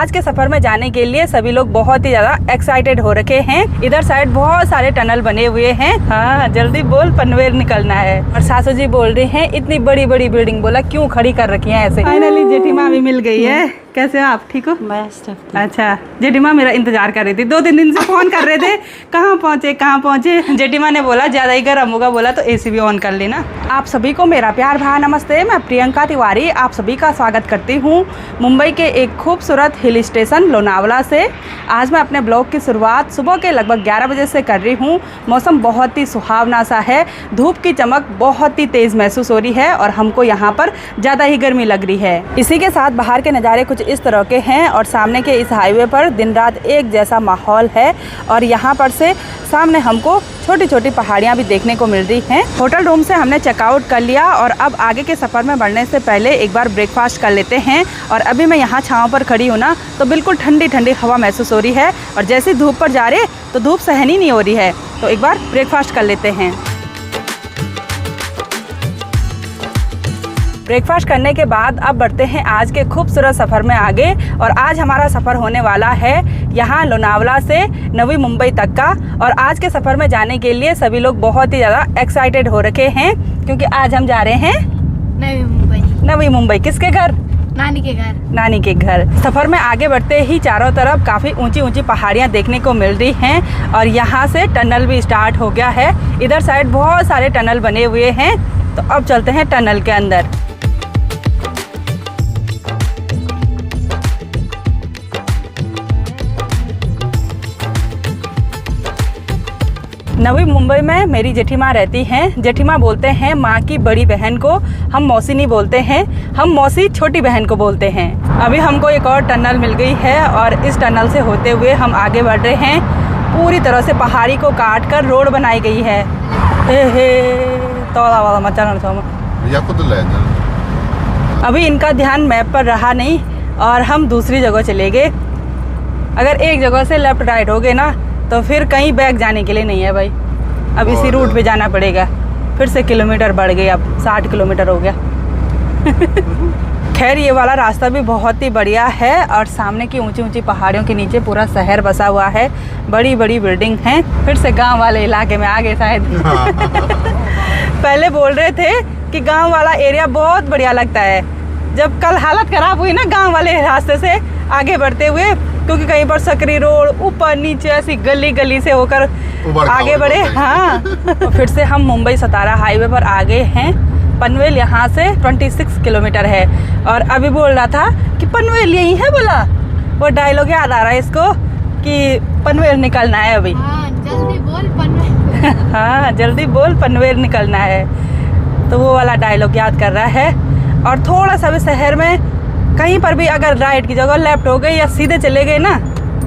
आज के सफर में जाने के लिए सभी लोग बहुत ही ज्यादा एक्साइटेड हो रखे हैं। इधर साइड बहुत सारे टनल बने हुए हैं। हाँ जल्दी बोल, पनवेल निकलना है। और सासू जी बोल रहे हैं इतनी बड़ी बड़ी बिल्डिंग, बोला क्यों खड़ी कर रखी है ऐसे। फाइनली जेठीमा भी मिल गई है। कैसे हो आप, ठीक हो? अच्छा, जेठीमा मेरा इंतजार कर रही थी, 2-3 दिन से फोन कर रहे थे कहाँ पहुँचे। जेठीमा ने बोला ज़्यादा ही गर्म होगा, बोला तो एसी भी ऑन कर लेना। आप सभी को मेरा प्यार भरा नमस्ते। मैं प्रियंका तिवारी आप सभी का स्वागत करती हूँ मुंबई के एक खूबसूरत हिल स्टेशन लोनावला से। आज मैं अपने ब्लॉग की शुरुआत सुबह के लगभग 11 बजे से कर रही हूँ। मौसम बहुत ही सुहावना सा है, धूप की चमक बहुत ही तेज़ महसूस हो रही है और हमको यहाँ पर ज़्यादा ही गर्मी लग रही है। इसी के साथ बाहर के नज़ारे कुछ इस तरह के हैं और सामने के इस हाईवे पर दिन रात एक जैसा माहौल है। और यहाँ पर से सामने हमको छोटी छोटी पहाड़ियाँ भी देखने को मिल रही हैं। होटल रूम से हमने चेकआउट कर लिया और अब आगे के सफ़र में बढ़ने से पहले एक बार ब्रेकफास्ट कर लेते हैं। और अभी मैं यहाँ छाँव पर खड़ी हूँ ना, तो बिल्कुल ठंडी ठंडी हवा महसूस हो रही है और जैसे धूप पर जा रहे तो धूप सहन ही नहीं हो रही है। तो एक बार ब्रेकफास्ट कर लेते हैं। ब्रेकफास्ट करने के बाद अब बढ़ते हैं आज के खूबसूरत सफ़र में आगे। और आज हमारा सफ़र होने वाला है यहाँ लोनावला से नवी मुंबई तक का। और आज के सफ़र में जाने के लिए सभी लोग बहुत ही ज़्यादा एक्साइटेड हो रखे हैं क्योंकि आज हम जा रहे हैं नवी मुंबई। किसके घर? नानी के घर। सफ़र में आगे बढ़ते ही चारों तरफ काफ़ी ऊंची ऊंची पहाड़ियाँ देखने को मिल रही हैं और यहाँ से टनल भी स्टार्ट हो गया है। इधर साइड बहुत सारे टनल बने हुए हैं। तो अब चलते हैं टनल के अंदर। नवी मुंबई में मेरी जेठीमा रहती हैं। जेठीमा बोलते हैं माँ की बड़ी बहन को, हम मौसी नहीं बोलते हैं, हम मौसी छोटी बहन को बोलते हैं। अभी हमको एक और टनल मिल गई है और इस टनल से होते हुए हम आगे बढ़ रहे हैं। पूरी तरह से पहाड़ी को काट कर रोड बनाई गई है। अभी इनका ध्यान मैप पर रहा नहीं और हम दूसरी जगह चले गए। अगर एक जगह से लेफ्ट राइट हो गए ना तो फिर कहीं बैक जाने के लिए नहीं है भाई। अब इसी रूट पे जाना पड़ेगा। फिर से किलोमीटर बढ़ गए, अब 60 किलोमीटर हो गया। खैर ये वाला रास्ता भी बहुत ही बढ़िया है और सामने की ऊंची ऊंची पहाड़ियों के नीचे पूरा शहर बसा हुआ है। बड़ी बड़ी बिल्डिंग हैं। फिर से गांव वाले इलाके में आ गए शायद। पहले बोल रहे थे कि गांव वाला एरिया बहुत बढ़िया लगता है। जब कल हालत खराब हुई ना गांव वाले रास्ते से आगे बढ़ते हुए, क्योंकि कहीं पर सकरी रोड ऊपर नीचे ऐसी गली गली से होकर आगे बढ़े। हाँ फिर से हम मुंबई सतारा हाईवे पर आ गए हैं। पनवेल यहाँ से 26 किलोमीटर है और अभी बोल रहा था कि पनवेल यही है। बोला वो डायलॉग याद आ रहा है इसको कि पनवेल निकलना है अभी। जल्दी बोल पनवेल। हाँ जल्दी बोल पनवेल निकलना है। तो वो वाला डायलॉग याद कर रहा है। और थोड़ा सा भी शहर में कहीं पर भी अगर राइट की जगह लेफ्ट हो गई या सीधे चले गए ना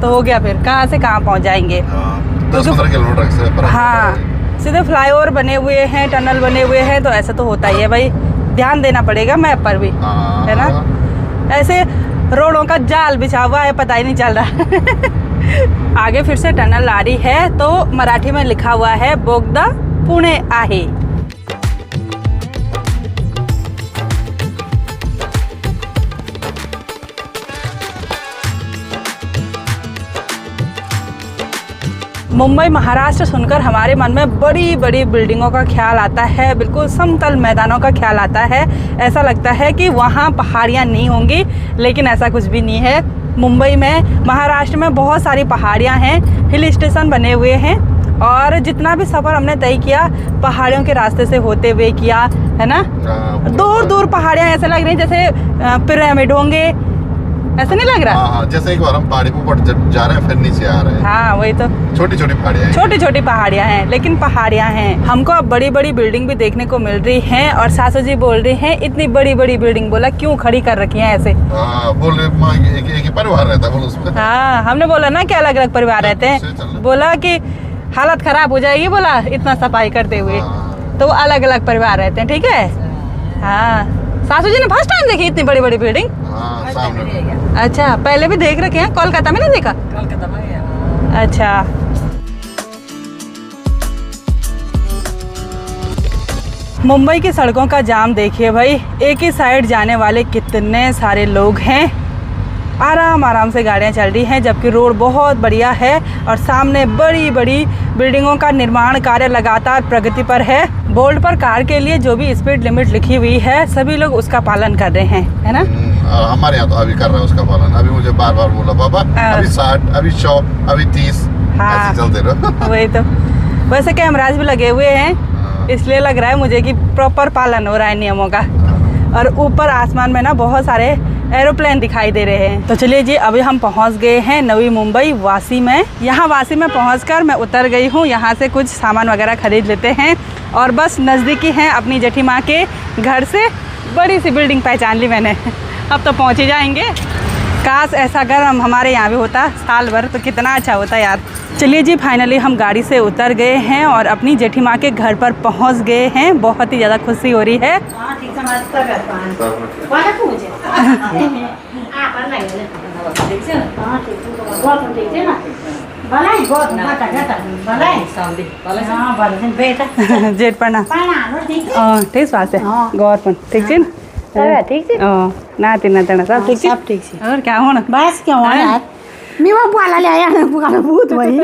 तो हो गया, फिर कहाँ से कहाँ पहुँच जाएंगे। 10-15 किलोमीटर से। हाँ सीधे फ्लाईओवर बने हुए हैं, टनल बने हुए हैं, तो ऐसा तो होता ही है भाई। ध्यान देना पड़ेगा मैप पर भी, है ना। ऐसे रोडों का जाल बिछा हुआ है, पता ही नहीं चल रहा। आगे फिर से टनल आ रही है तो मराठी में लिखा हुआ है बोगदा पुणे आहे। मुंबई महाराष्ट्र सुनकर हमारे मन में बड़ी बड़ी बिल्डिंगों का ख्याल आता है, बिल्कुल समतल मैदानों का ख्याल आता है। ऐसा लगता है कि वहाँ पहाड़ियाँ नहीं होंगी, लेकिन ऐसा कुछ भी नहीं है। मुंबई में, महाराष्ट्र में बहुत सारी पहाड़ियाँ हैं, हिल स्टेशन बने हुए हैं। और जितना भी सफ़र हमने तय किया पहाड़ियों के रास्ते से होते हुए किया है ना। दूर दूर पहाड़ियाँ ऐसे लग रही जैसे पिरामिड होंगे, ऐसा नहीं लग रहा। हाँ, जैसे एक बार हम पहाड़ी पर जा रहे हैं फिर नीचे आ रहे हैं। हाँ वही तो, छोटी छोटी पहाड़ियाँ हैं, लेकिन पहाड़ियाँ हैं। हमको अब बड़ी बड़ी बिल्डिंग भी देखने को मिल रही हैं और सासू जी बोल रही हैं इतनी बड़ी बड़ी बिल्डिंग, बोला क्यों खड़ी कर रखी है ऐसे। बोल रहे एक ही परिवार रहता है उसमें। हाँ हमने बोला ना कि अलग अलग परिवार रहते हैं, बोला कि हालत खराब हो जाएगी, बोला इतना सफाई करते हुए। तो वो अलग अलग परिवार रहते हैं, ठीक है। हाँ सासू जी ने फर्स्ट टाइम देखी इतनी बड़ी बड़ी बिल्डिंग। अच्छा पहले भी देख रखे हैं, कोलकाता में नहीं देखा? कोलकाता में। अच्छा मुंबई की सड़कों का जाम देखिए भाई। एक ही साइड जाने वाले कितने सारे लोग हैं। आराम आराम से गाड़ियाँ चल रही हैं, जबकि रोड बहुत बढ़िया है और सामने बड़ी बड़ी बिल्डिंगों का निर्माण कार्य लगातार प्रगति पर है। बोर्ड पर कार के लिए जो भी स्पीड लिमिट लिखी हुई है सभी लोग उसका पालन कर रहे हैं, है ना। हमारे यहाँ तो अभी कर रहा है उसका पालन। अभी मुझे बार बार बोला पापा अभी 60, अभी 100, अभी 30, हाँ। ऐसे चलते रहो। वही तो। वैसे कैमराज भी लगे हुए हैं, इसलिए लग रहा है मुझे कि प्रॉपर पालन हो रहा है नियमों का। और ऊपर आसमान में ना बहुत सारे एरोप्लेन दिखाई दे रहे हैं। तो चलिए जी, अभी हम पहुंच गए हैं नवी मुंबई वासी में। यहाँ वासी में पहुंचकर मैं उतर गई हूँ। यहाँ से कुछ सामान वगैरह खरीद लेते हैं और बस नज़दीकी हैं अपनी जेठी माँ के घर से। बड़ी सी बिल्डिंग पहचान ली मैंने। अब तो पहुँच ही जाएंगे। काश ऐसा गर्म हमारे यहाँ भी होता साल भर तो कितना अच्छा होता यार। चलिए जी, फाइनली हम गाड़ी से उतर गए हैं और अपनी जेठी माँ के घर पर पहुँच गए हैं। बहुत ही ज़्यादा खुशी हो रही है। जेठ पढ़ना ठीक बात है। गौर पण ठीक है ना, ठीक है नाती नातना सब ठीक सब ठीक है। और क्या होना बस क्या हो यार, मैं वो बुला ले आया ना, बुला भूत वही।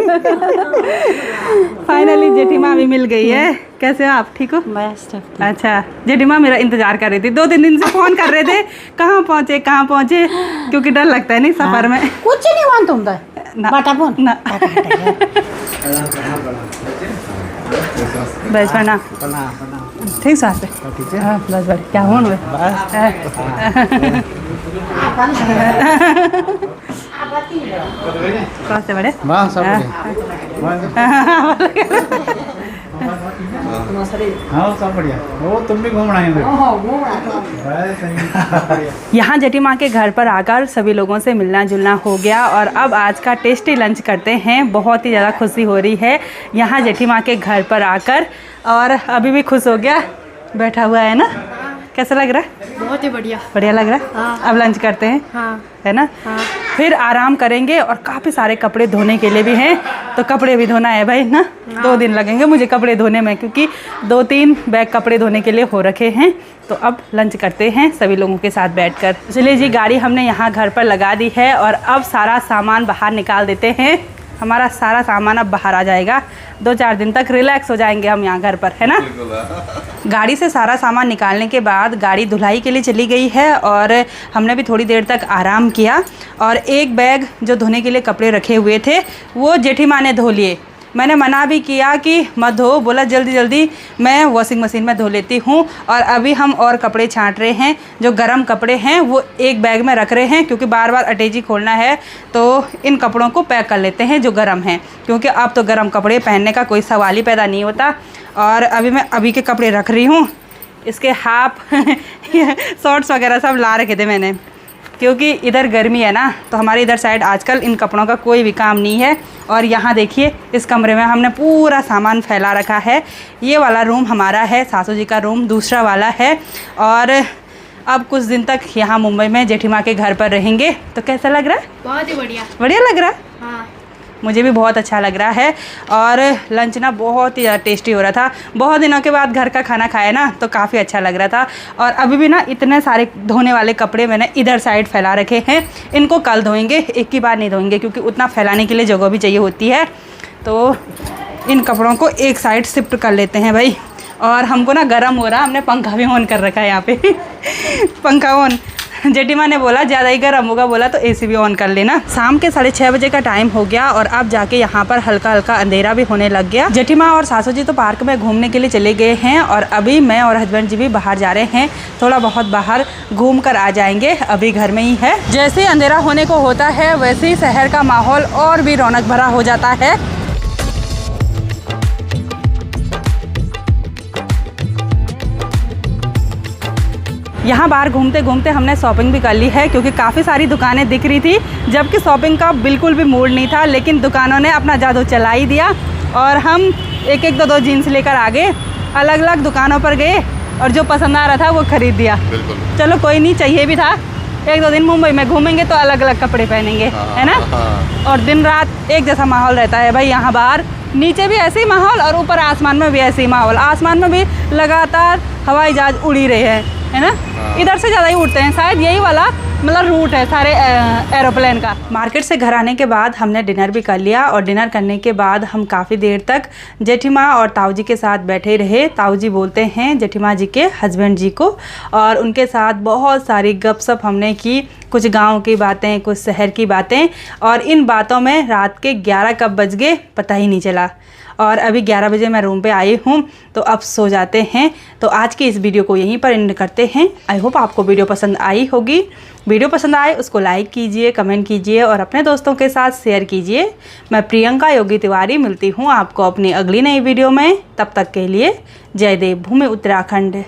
फाइनली जेठी माँ भी मिल गई है। कैसे हो आप, ठीक हो? बस ठीक। अच्छा, जेठी माँ मेरा इंतजार कर रही थी, 2-3 दिन से फोन कर रहे थे कहाँ पहुँचे, क्योंकि डर लगता है नहीं सफर में। कुछ नहीं मान तुम तो ना। बाटा फोन ना बस पढ़ना ठीक साथ है। हाँ बस बढ़ क्या हो कौन से बड़े हाँ सब बढ़िया। वो तुम भी घूम रहे हैं। यहाँ जेठी माँ के घर पर आकर सभी लोगों से मिलना जुलना हो गया और अब आज का टेस्टी लंच करते हैं। बहुत ही ज़्यादा खुशी हो रही है यहाँ जेठी माँ के घर पर आकर, और अभी भी खुश हो गया, बैठा हुआ है ना। कैसा लग रहा है? बहुत ही बढ़िया। बढ़िया लग रहा है। हाँ। अब लंच करते हैं, हाँ। है ना। हाँ। फिर आराम करेंगे और काफ़ी सारे कपड़े धोने के लिए भी हैं, तो कपड़े भी धोना है भाई ना। 2 दिन लगेंगे मुझे कपड़े धोने में, क्योंकि 2-3 बैग कपड़े धोने के लिए हो रखे हैं। तो अब लंच करते हैं सभी लोगों के साथ बैठकर। चलिए जी, गाड़ी हमने यहाँ घर पर लगा दी है और अब सारा सामान बाहर निकाल देते हैं। हमारा सारा सामान अब बाहर आ जाएगा। 2-4 दिन तक रिलैक्स हो जाएंगे हम यहाँ घर पर, है ना। गाड़ी से सारा सामान निकालने के बाद गाड़ी धुलाई के लिए चली गई है और हमने भी थोड़ी देर तक आराम किया। और एक बैग जो धोने के लिए कपड़े रखे हुए थे वो जेठी माँ ने धो लिए। मैंने मना भी किया कि मत धो, बोला जल्दी जल्दी मैं वॉशिंग मशीन में धो लेती हूँ। और अभी हम और कपड़े छांट रहे हैं, जो गर्म कपड़े हैं वो एक बैग में रख रहे हैं, क्योंकि बार बार अटैची खोलना है तो इन कपड़ों को पैक कर लेते हैं जो गर्म हैं, क्योंकि अब तो गर्म कपड़े पहनने का कोई सवाल ही पैदा नहीं होता। और अभी मैं अभी के कपड़े रख रही हूँ। इसके हाफ शॉर्ट्स वगैरह सब ला रखे थे मैंने, क्योंकि इधर गर्मी है ना, तो हमारे इधर साइड आजकल इन कपड़ों का कोई भी काम नहीं है। और यहाँ देखिए, इस कमरे में हमने पूरा सामान फैला रखा है। ये वाला रूम हमारा है, सासू जी का रूम दूसरा वाला है। और अब कुछ दिन तक यहाँ मुंबई में जेठी माँ के घर पर रहेंगे। तो कैसा लग रहा है? बहुत ही बढ़िया। बढ़िया लग रहा है। हाँ। मुझे भी बहुत अच्छा लग रहा है। और लंच ना बहुत ही ज़्यादा टेस्टी हो रहा था। बहुत दिनों के बाद घर का खाना खाया ना, तो काफ़ी अच्छा लग रहा था। और अभी भी ना इतने सारे धोने वाले कपड़े मैंने इधर साइड फैला रखे हैं। इनको कल धोएंगे, एक ही बार नहीं धोएंगे, क्योंकि उतना फैलाने के लिए जगह भी चाहिए होती है। तो इन कपड़ों को एक साइड शिफ्ट कर लेते हैं भाई। और हमको ना गर्म हो रहा, हमने पंखा भी ऑन कर रखा है यहाँ पे। पंखा ऑन, जेठी माँ ने बोला ज़्यादा ही गर्म होगा, बोला तो एसी भी ऑन कर लेना। शाम के 6:30 बजे का टाइम हो गया और अब जाके यहाँ पर हल्का हल्का अंधेरा भी होने लग गया। जेठी माँ और सासू जी तो पार्क में घूमने के लिए चले गए हैं और अभी मैं और हस्बैंड जी भी बाहर जा रहे हैं। थोड़ा बहुत बाहर घूम कर आ जाएंगे, अभी घर में ही है। जैसे ही अंधेरा होने को होता है वैसे ही शहर का माहौल और भी रौनक भरा हो जाता है। यहाँ बाहर घूमते घूमते हमने शॉपिंग भी कर ली है, क्योंकि काफ़ी सारी दुकानें दिख रही थी, जबकि शॉपिंग का बिल्कुल भी मूड नहीं था। लेकिन दुकानों ने अपना जादू चला ही दिया और हम एक एक 2-2 जीन्स लेकर आ गए। अलग अलग दुकानों पर गए और जो पसंद आ रहा था वो खरीद दिया। चलो कोई नहीं, चाहिए भी था। 1-2 दिन मुंबई में घूमेंगे तो अलग अलग कपड़े पहनेंगे, है ना। और दिन रात एक जैसा माहौल रहता है भाई यहाँ बाहर। नीचे भी ऐसे ही माहौल और ऊपर आसमान में भी ऐसे ही माहौल। आसमान में भी लगातार हवाई जहाज उड़ ही रहे हैं, है ना। इधर से ज़्यादा ही उड़ते हैं, शायद यही वाला मतलब रूट है सारे एरोप्लेन का। मार्केट से घर आने के बाद हमने डिनर भी कर लिया और डिनर करने के बाद हम काफ़ी देर तक जेठीमा और ताऊ जी के साथ बैठे रहे। ताऊ जी बोलते हैं जेठीमा जी के हस्बैंड जी को, और उनके साथ बहुत सारी गपशप हमने की, कुछ गांव की बातें, कुछ शहर की बातें, और इन बातों में रात के 11 कब बज गए पता ही नहीं चला। और अभी 11 बजे मैं रूम पे आई हूँ, तो अब सो जाते हैं। तो आज की इस वीडियो को यहीं पर एंड करते हैं। आई होप आपको वीडियो पसंद आई होगी। वीडियो पसंद आए उसको लाइक कीजिए, कमेंट कीजिए और अपने दोस्तों के साथ शेयर कीजिए। मैं प्रियंका योगी तिवारी मिलती हूँ आपको अपनी अगली नई वीडियो में। तब तक के लिए जय देव भूमि उत्तराखंड।